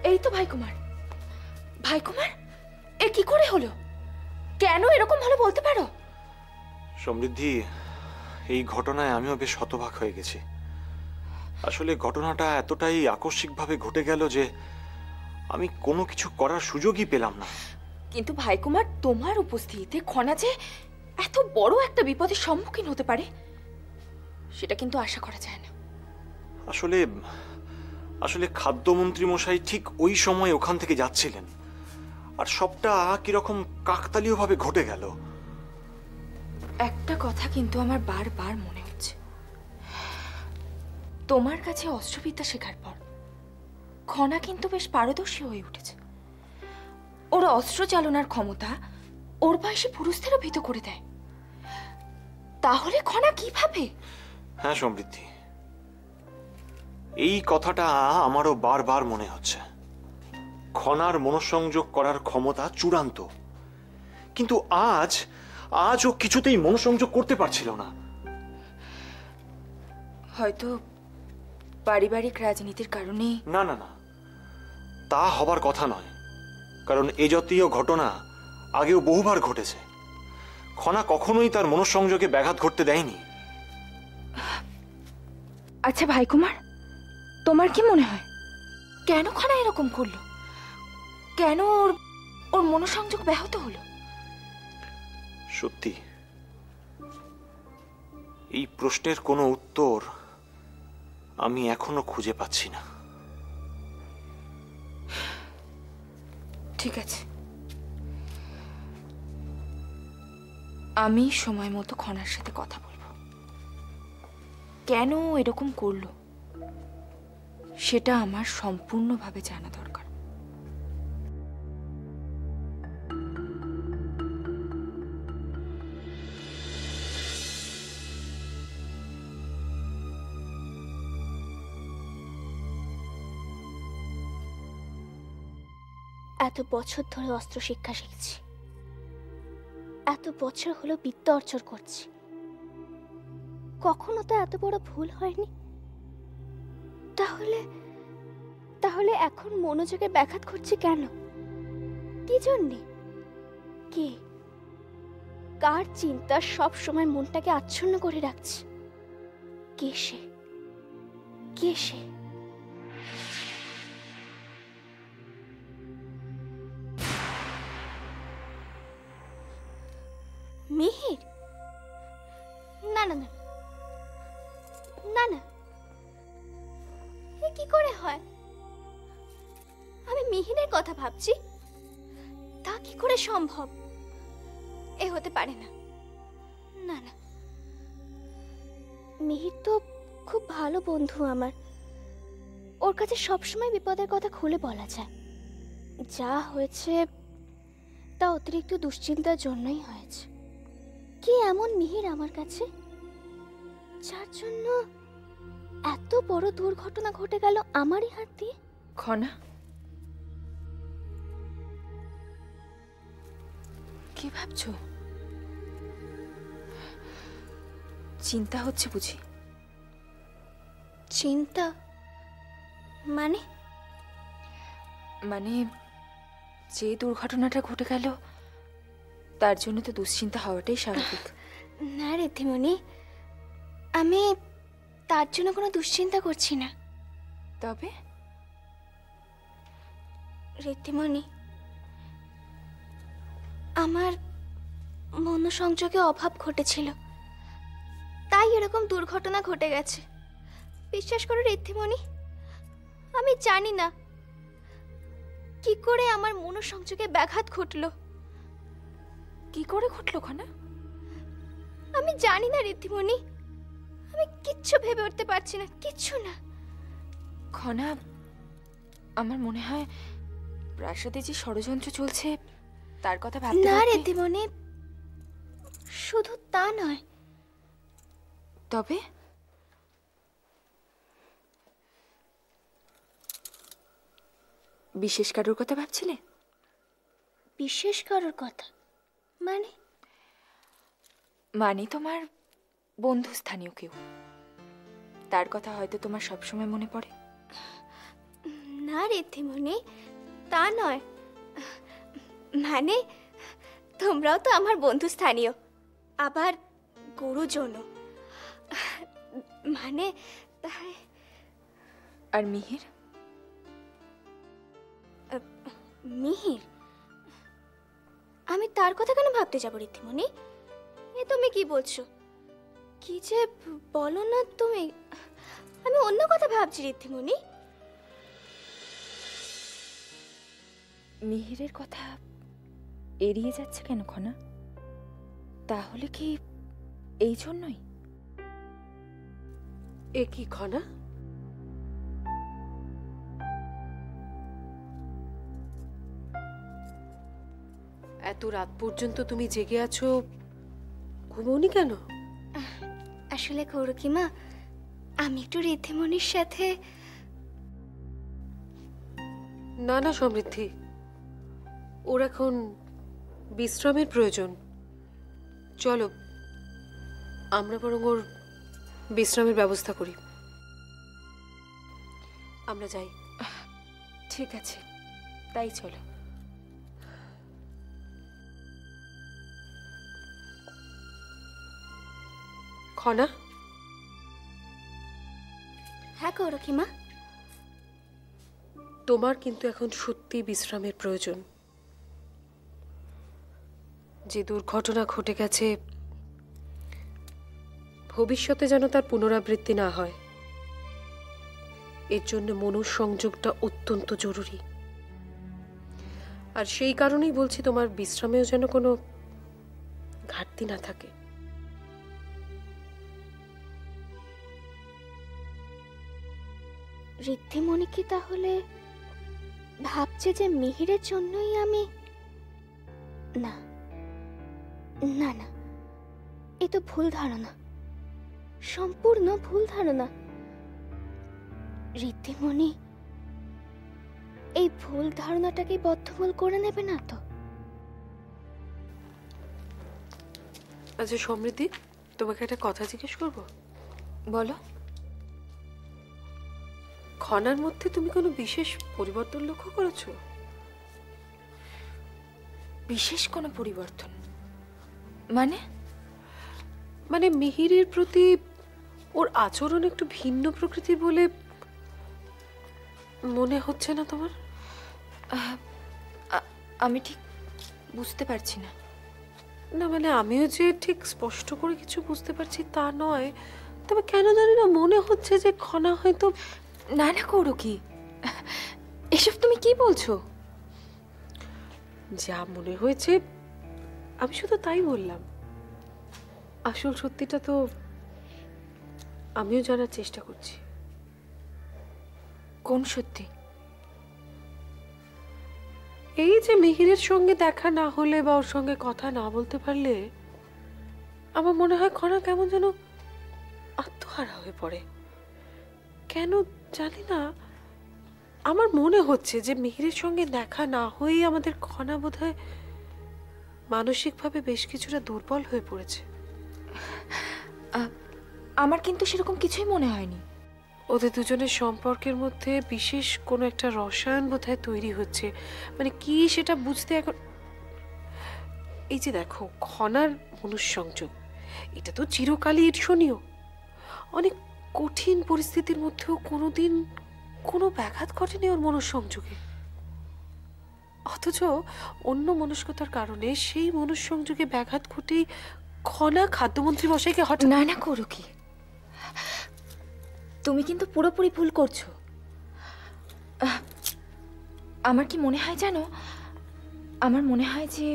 এই তো ভাই কুমার। ভাই কুমার, এ কি করে হলো? কেন এরকম হলো বলতে পারো? সমৃদ্ধি, এই ঘটনায় আমিও বেশ হতবাক হয়ে গেছি। আসলে ঘটনাটা এতটাই আকস্মিকভাবে ঘটে গেল যে আমি কোনো কিছু করার সুযোগই পেলাম না। কিন্তু ভাই কুমার, তোমার উপস্থিতিতে খনা যে এত বড় একটা বিপদের সম্মুখীন হতে পারে সেটা কিন্তু আশা করা যায় না। আসলে আসলে খাদ্যমন্ত্রী মশাই ঠিক ওই সময় ওখান থেকে যাচ্ছিলেন, আর সবটা কিরকম কাকতালীয়ভাবে ঘটে গেল। একটা কথা কিন্তু আমার বারবার মনে হচ্ছে, তোমার কাছে অস্ত্রবিদ্যা শেখার পর খনা কিন্তু বেশ পারদর্শী হয়ে উঠেছে। ওর অস্ত্র চালনার ক্ষমতা ওর বয়সী পুরুষদেরও ভীত করে দেয়। তাহলে খনা কিভাবে? হ্যাঁ সমৃদ্ধি, এই কথাটা আমারও বারবার মনে হচ্ছে। খনার মনোসংযোগ করার ক্ষমতা চূড়ান্ত, কিন্তু আজ ও কিছুতেই মনোসংযোগ করতে পারছিল না। হয়তো পারিবারিক রাজনীতির কারণে। না না না, তা হবার কথা নয়, কারণ এ জাতীয় ঘটনা আগেও বহুবার ঘটেছে। খনা কখনোই তার মনোসংযোগে ব্যাঘাত ঘটতে দেয়নি। আচ্ছা ভাই কুমার, তোমার কি মনে হয় কেন খনা এরকম করলো? কেন ওর মনোসংযোগ ব্যাহত হলো? সত্যি এই প্রশ্নের কোনো উত্তর আমি এখনো খুঁজে পাচ্ছি না। ঠিক আছে, আমি সময় মতো খনার সাথে কথা বলবো। কেন এরকম করলো সেটা আমার সম্পূর্ণভাবে জানা দরকার। এত বছর ধরে অস্ত্র শিক্ষা শিখছি, এত বছর হলো বিদ্যা অর্জন করছি, কখনো তো এত বড় ভুল হয়নি। তাহলে তাহলে এখন মনোযোগে ব্যাঘাত ঘটছে কেন? কি জন্যে? কে, কার চিন্তা সব সময় মনটাকে আচ্ছন্ন করে রাখছে? কে সে? কে সে? মিহির? না না না না না, এ কি করে হয়? আমি মিহিরের কথা ভাবছি, তা কি করে সম্ভব? এ হতে পারে না। না না, মিহির তো খুব ভালো বন্ধু আমার, ওর কাছে সবসময় বিপদের কথা খুলে বলা যায়। যা হয়েছে তা অতিরিক্ত দুশ্চিন্তার জন্যই হয়েছে। কি এমন মিহির আমার কাছে যার জন্য এত বড় দুর্ঘটনা ঘটে গেল আমারই হাত দিয়ে? খনা, কি ভাবছো? চিন্তা হচ্ছে বুঝি? চিন্তা মানে? মানে যে দুর্ঘটনাটা ঘটে গেল তার জন্য তো দুশ্চিন্তা হওয়াটাই স্বাভাবিক। না ঋদ্ধিমণি, আমি তার জন্য কোনো দুশ্চিন্তা করছি না। তবে ঋদ্ধিমণি, আমার মনোসংযোগে অভাব ঘটেছিল, তাই এরকম দুর্ঘটনা ঘটে গেছে। বিশ্বাস করো ঋদ্ধিমণি, আমি জানি না কি করে আমার মনোসংযোগে ব্যাঘাত ঘটলো। কি করে ঘটলো খনা? আমি জানি না ঋদ্ধিমণি, আমি কিচ্ছু ভেবে উঠতে পারছি না, কিচ্ছু না। খনা, আমার মনে হয় প্রাসাদে যে ষড়যন্ত্র চলছে তার কথা ভাবতে না ভাবতে। ঋদ্ধিমণি, শুধু তা নয়। তবে বিশেষ কারোর কথা ভাবছিলে? বিশেষ কারোর কথা মানে? মানে তোমার বন্ধু স্থানীয় কেউ, তার কথা হয়তো তোমার সবসময় মনে পড়ে। না না ঋদ্ধিমণি, তা নয়, মানে তোমরাও তো আমার বন্ধু স্থানীয়, আবার গুরুজনও, মানে তাই। আর মিহির? মিহির? আমি তার কথা কেন ভাবতে যাবো ঋদ্ধিমণি? এ তুমি কি বলছো? কি যে বলো না তুমি, আমি অন্য কথা ভাবছি ঋদ্ধিমণি। মিহিরের কথা এড়িয়ে যাচ্ছে কেন খনা? তাহলে কি এই জন্যই? এ কি খনা? এত রাত পর্যন্ত তুমি জেগে আছো, ঘুমোনি কেন? আসলে গৌরকিমা, আমি একটু ঋদ্ধিমণির সাথে। না না সমৃদ্ধি, ওর এখন বিশ্রামের প্রয়োজন। চলো আমরা বরং ওর বিশ্রামের ব্যবস্থা করি। আমরা যাই। ঠিক আছে, তাই চলো। খনা? হ্যাঁ গৌরকিমা। তোমার কিন্তু এখন সত্যি বিশ্রামের প্রয়োজন। যে দুর্ঘটনা ঘটে গেছে, ভবিষ্যতে যেন তার পুনরাবৃত্তি না হয়, এর জন্য মনঃসংযোগটা অত্যন্ত জরুরি। আর সেই কারণেই বলছি, তোমার বিশ্রামেও যেন কোনো ঘাটতি না থাকে। ঋদ্ধিমণি কি তাহলে ভাবছে যে মিহিরের জন্যই আমি? না না না, এ তো ভুল ধারণা, সম্পূর্ণ ভুল ধারণা। ঋদ্ধিমণি এই ভুল ধারণাটাকে বদ্ধমূল করে নেবে না তো? আচ্ছা সমৃদ্ধি, তোমাকে একটা কথা জিজ্ঞেস করবো? বলো। খনার মধ্যে তুমি কোনো বিশেষ পরিবর্তন লক্ষ্য করেছো? বিশেষ কোনো পরিবর্তন মানে? মানে মিহিরের প্রতি ওর আচরণ একটু ভিন্ন প্রকৃতির বলে মনে হচ্ছে না তোমার? আমি ঠিক বুঝতে পারছি না। না মানে আমিও যে ঠিক স্পষ্ট করে কিছু বুঝতে পারছি তা নয়, তবে কেন জানি না মনে হচ্ছে যে খনা হয়তো। না না করো কি, এসব তুমি কি বলছো? যা মনে হয়েছে আমি শুধু তাই বললাম। আসল সত্যিটা তো আমিও জানার চেষ্টা করছি। কোন সত্যি? এই যে মিহিরের সঙ্গে দেখা না হলে বা ওর সঙ্গে কথা না বলতে পারলে আমার মনে হয় খনা কেমন যেন আত্মহারা হয়ে পড়ে। কেন জানি না, আমার মনে হচ্ছে যে মিহিরের সঙ্গে দেখা না হয়েই আমাদের খনা বোধহয় মানসিকভাবে বেশ কিছুটা দুর্বল হয়ে পড়েছে। আমার কিন্তু সেরকম কিছুই মনে হয়নি। ওদের দুজনের সম্পর্কের মধ্যে বিশেষ কোনো একটা রসায়ন বোধহয় তৈরি হচ্ছে, মানে কি সেটা বুঝতে এখন। এই যে দেখো, খনার মনুষ্যংযোগ এটা তো চিরকালই ঈর্ষণীয়। অনেক কঠিন পরিস্থিতির মধ্যেও কোনোদিন কোনো ব্যাঘাত ঘটেনি ওর মনুষ্যংযোগে, অথচ অন্য মনস্কতার কারণে সেই মনুষ্যংযোগে ব্যাঘাত ঘটেই খনা খাদ্যমন্ত্রী মশাইকে হঠাৎ। না না করো কি, তুমি কিন্তু পুরোপুরি ভুল করছো। আমার কি মনে হয় জানো, আমার মনে হয় যে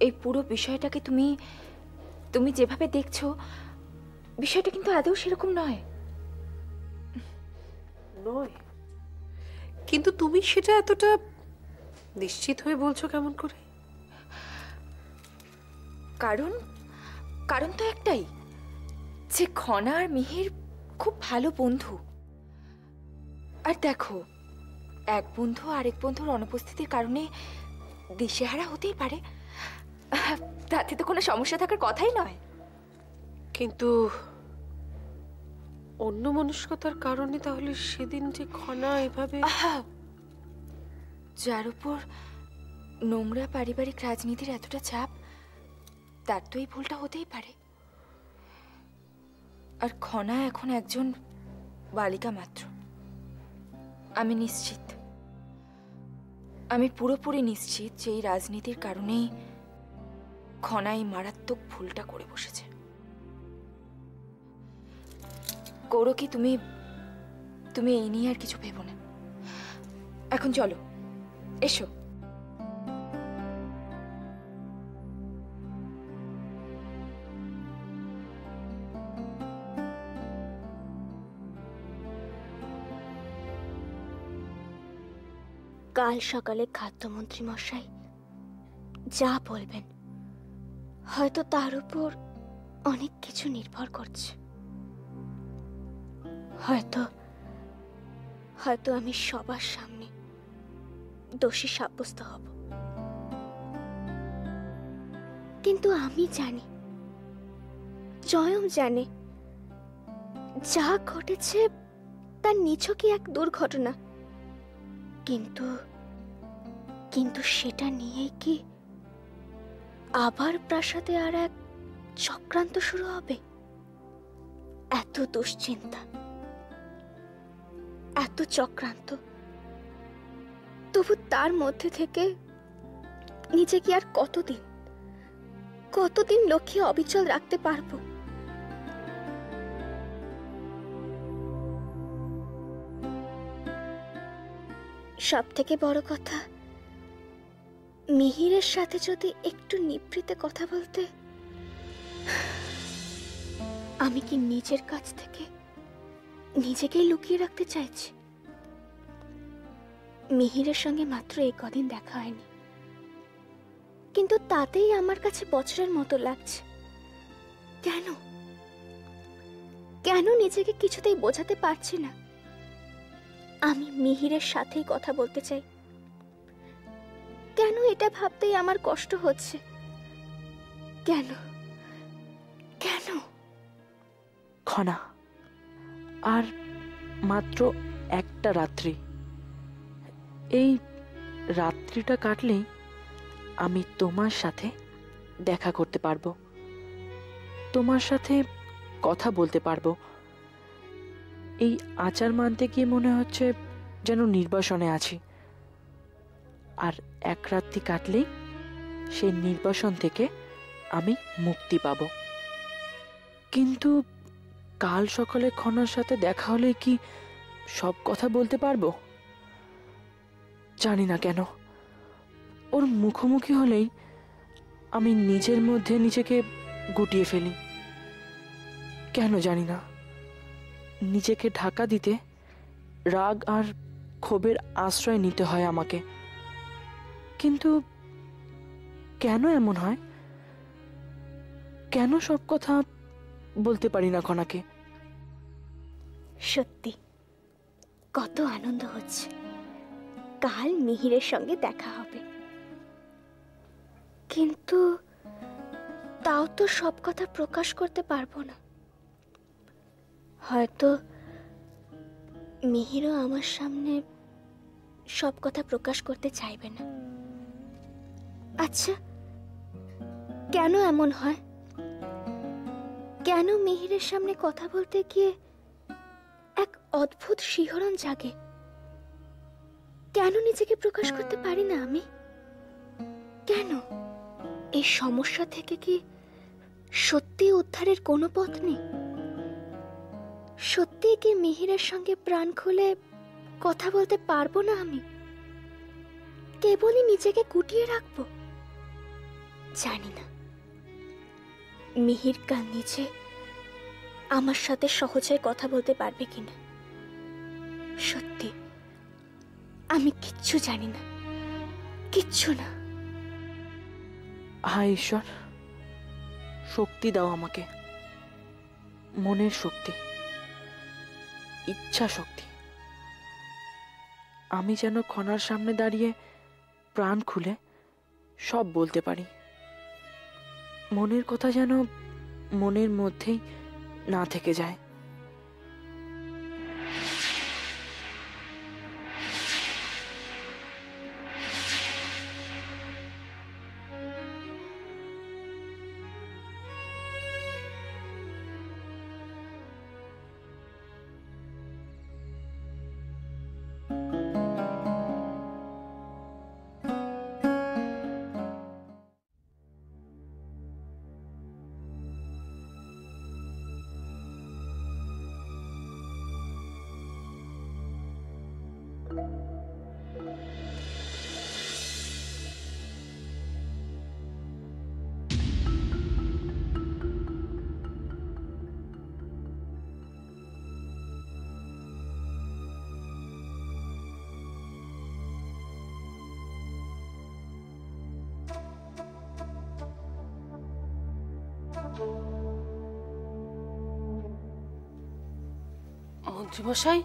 এই পুরো বিষয়টাকে তুমি তুমি যেভাবে দেখছো, বিষয়টা কিন্তু আদৌ সেরকম নয়। নয়? কিন্তু তুমি সেটা এতটা নিশ্চিত হয়ে বলছো কেমন করে? কারণ কারণ তো একটাই, যে খনা আর মিহির খুব ভালো বন্ধু। আর দেখো, এক বন্ধু আরেক বন্ধুর অনুপস্থিতির কারণে দিশেহারা হতেই পারে, তাতে তো কোনো সমস্যা থাকার কথাই নয়। কিন্তু অন্য মনস্কতার কারণে তাহলে সেদিন যে খনা এভাবে। যার উপর নোংরা পারিবারিক রাজনীতির এতটা চাপ, তার তো এই ভুলটা হতেই পারে। আর খনা এখন একজন বালিকা মাত্র। আমি নিশ্চিত, আমি পুরোপুরি নিশ্চিত যে এই রাজনীতির কারণেই খনা এই মারাত্মক ভুলটা করে বসেছে। করো কি তুমি তুমি এই নিয়ে আর কিছু ভেবো না। এখন চলো, এসো। কাল সকালে খাদ্যমন্ত্রী মশাই যা বলবেন, হয়তো তার উপর অনেক কিছু নির্ভর করছে। হয়তো হয়তো আমি সবার সামনে দোষী সাব্যস্ত হব, কিন্তু আমি জানি, জয়ম জানে, যা ঘটেছে তার নিছকই এক দুর্ঘটনা। কিন্তু সেটা নিয়ে কি আবার প্রাসাদে আর এক চক্রান্ত শুরু হবে? এত দুশ্চিন্তা, এত চক্রান্ত, তবু তার মধ্যে থেকে নিজেকে আর কতদিন লক্ষ্যে অবিচল রাখতে পারবো? সব থেকে বড় কথা, মিহিরের সাথে যদি একটু নিভৃতে কথা বলতে, আমি কি নিজের কাছ থেকে নিজেকেই লুকিয়ে রাখতে চাইছি? মিহিরের সঙ্গে মাত্র এই কদিন দেখা হয়নি, কিন্তু তাতেই আমার কাছে বছরের মতো লাগছে। কেন নিজেকে কিছুতেই বোঝাতে পারছি না আমি মিহিরের সাথেই কথা বলতে চাই? কেন এটা ভাবতেই আমার কষ্ট হচ্ছে? কেন? খনা, আর মাত্র একটা রাত্রি। এই রাত্রিটা কাটলেই আমি তোমার সাথে দেখা করতে পারবো, তোমার সাথে কথা বলতে পারবো। এই আচার মানতে গিয়ে মনে হচ্ছে যেন নির্বাসনে আছি, আর এক রাত্রি কাটলেই সেই নির্বাসন থেকে আমি মুক্তি পাব। কিন্তু কাল সকালে খনার সাথে দেখা হলে কি সব কথা বলতে পারবো? জানি না কেন, ওর মুখোমুখি হলেই আমি নিজের মধ্যে নিজেকে গুটিয়ে ফেলি। কেন জানি না, নিজেকে ঢাকা দিতে রাগ আর ক্ষোভের আশ্রয় নিতে হয় আমাকে। কিন্তু কেন এমন হয়? কেন সব কথা বলতে পারি না খনাকে? সত্যি কত আনন্দ হচ্ছে, কাল মিহিরের সঙ্গে দেখা হবে। কিন্তু তাও তো সব কথা প্রকাশ করতে পারবো না। হয়তো মিহিরও আমার সামনে সব কথা প্রকাশ করতে চাইবে না। আচ্ছা, কেন এমন হয়? কেন মিহিরের সামনে কথা বলতে গিয়ে এক অদ্ভুত শিহরণ জাগে? কেন নিজেকে প্রকাশ করতে পারি না আমি? কেন? এই সমস্যা থেকে কি সত্যি উদ্ধারের কোনো পথ নেই? সত্যি কি মিহিরের সঙ্গে প্রাণ খুলে কথা বলতে পারবো না আমি? কেবলই নিজেকে গুটিয়ে রাখবো? জানি না মিহির কাল নিচে আমার সাথে সহজে কথা বলতে পারবে কিনা। সত্যি আমি কিচ্ছু জানি না, কিচ্ছু না। হায় ঈশ্বর, শক্তি দাও আমাকে, মনের শক্তি, ইচ্ছা শক্তি। আমি যেন খনার সামনে দাঁড়িয়ে প্রাণ খুলে সব বলতে পারি। মনের কথা যেন মনের মধ্যেই না থেকে যায়। মন্ত্রীমশাই,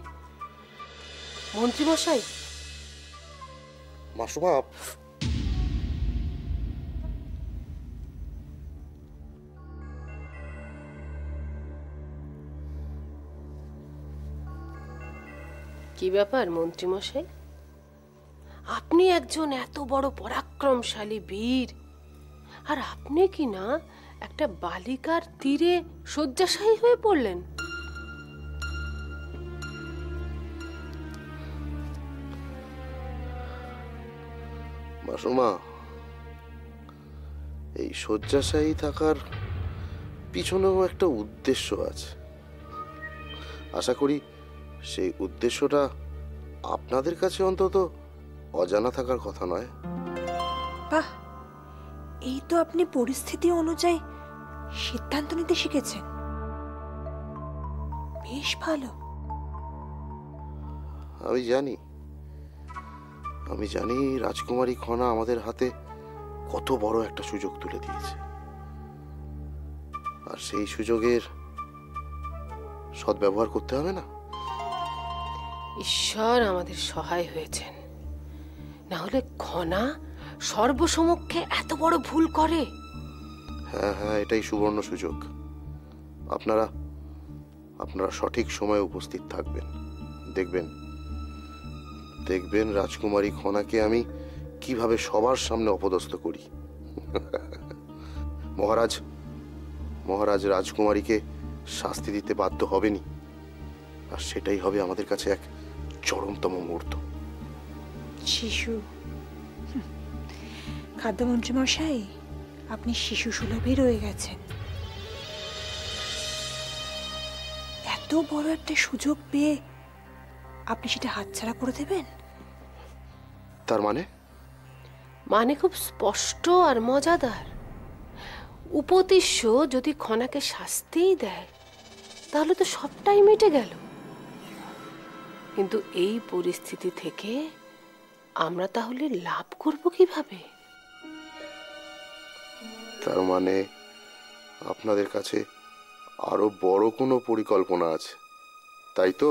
মন্ত্রীমশাই, মাসুমা, কি ব্যাপার মন্ত্রীমশাই? আপনি একজন এত বড় পরাক্রমশালী বীর, আর আপনি কি না একটা বালিকার তীরে শয্যাশায়ী হয়ে পড়লেন? মাসুমা, এই শয্যাশায়ী থাকার পিছনেও একটা উদ্দেশ্য আছে। আশা করি সেই উদ্দেশ্যটা আপনাদের কাছে অন্তত অজানা থাকার কথা নয়। বাহ, এই তো আপনি পরিস্থিতি অনুযায়ী সিদ্ধান্ত নিতে শিখেছেন। বেশ ভালো। আমি জানি রাজকুমারী খনা আমাদের হাতে কত বড় একটা সুযোগ তুলে দিয়েছে, আর সেই সুযোগের সদ্ব্যবহার করতে হবে না? ঈশ্বর আমাদের সহায় হয়েছেন, না হলে খনা সর্বসমক্ষে এত বড় ভুল করে? হ্যাঁ হ্যাঁ, এটাই সুবর্ণ সুযোগ। আপনারা সঠিক সময়ে উপস্থিত থাকবেন। দেখবেন রাজকুমারী খনাকে আমি কিভাবে সবার সামনে অপদস্থ করি। মহারাজ রাজকুমারীকে শাস্তি দিতে বাধ্য হবেনি, আর সেটাই হবে আমাদের কাছে এক চরমতম মুহূর্ত। শিশু, খাদ্যমন্ত্রী মশাই, আপনি শিশু সুলভই রয়ে গেছেন। এত বড় একটা সুযোগ পেয়ে আপনি সেটা হাতছাড়া করে দেবেন? তার মানে খুব স্পষ্ট আর মজাদার। উপতিষ্য যদি খনাকে শাস্তিই দেয় তাহলে তো সবটাই মিটে গেল। কিন্তু এই পরিস্থিতি থেকে আমরা তাহলে লাভ করব কিভাবে? তার মানে আপনাদের কাছে আরো বড় কোনো পরিকল্পনা আছে, তাই তো?